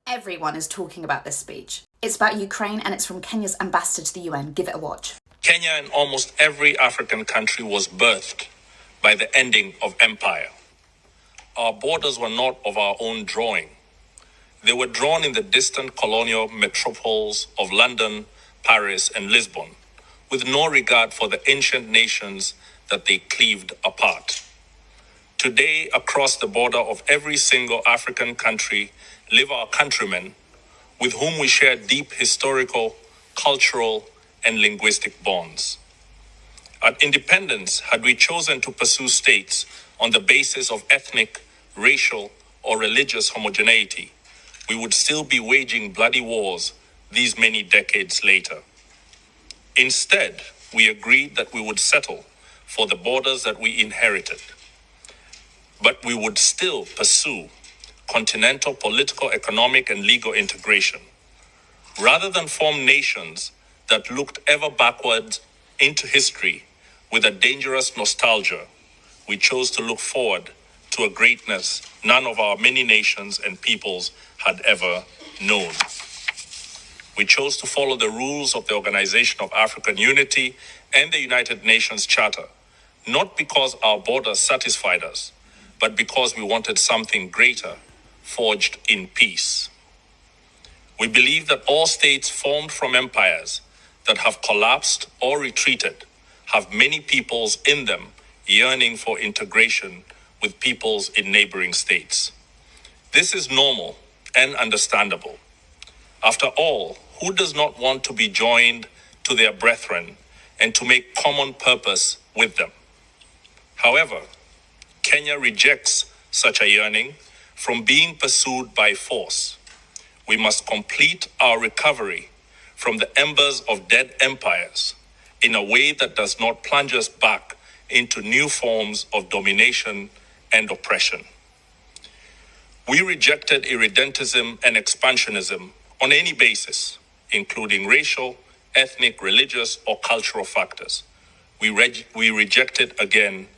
Everyone is talking about this speech. It's about Ukraine and it's from Kenya's ambassador to the UN. Give it a watch. Kenya and almost every African country was birthed by the ending of empire. Our borders were not of our own drawing. They were drawn in the distant colonial metropoles of London, Paris, and Lisbon, with no regard for the ancient nations that they cleaved apart. Today, across the border of every single African country live our countrymen with whom we share deep historical, cultural, and linguistic bonds. At independence, had we chosen to pursue states on the basis of ethnic, racial, or religious homogeneity, we would still be waging bloody wars these many decades later. Instead, we agreed that we would settle for the borders that we inherited, but we would still pursue continental political, economic, and legal integration. Rather than form nations that looked ever backwards into history with a dangerous nostalgia, we chose to look forward to a greatness none of our many nations and peoples had ever known. We chose to follow the rules of the Organization of African Unity and the United Nations Charter, not because our borders satisfied us, but because we wanted something greater, forged in peace. We believe that all states formed from empires that have collapsed or retreated have many peoples in them yearning for integration with peoples in neighboring states. This is normal and understandable. After all, who does not want to be joined to their brethren and to make common purpose with them? However, Kenya rejects such a yearning from being pursued by force. We must complete our recovery from the embers of dead empires in a way that does not plunge us back into new forms of domination and oppression. We rejected irredentism and expansionism on any basis, including racial, ethnic, religious, or cultural factors. We rejected again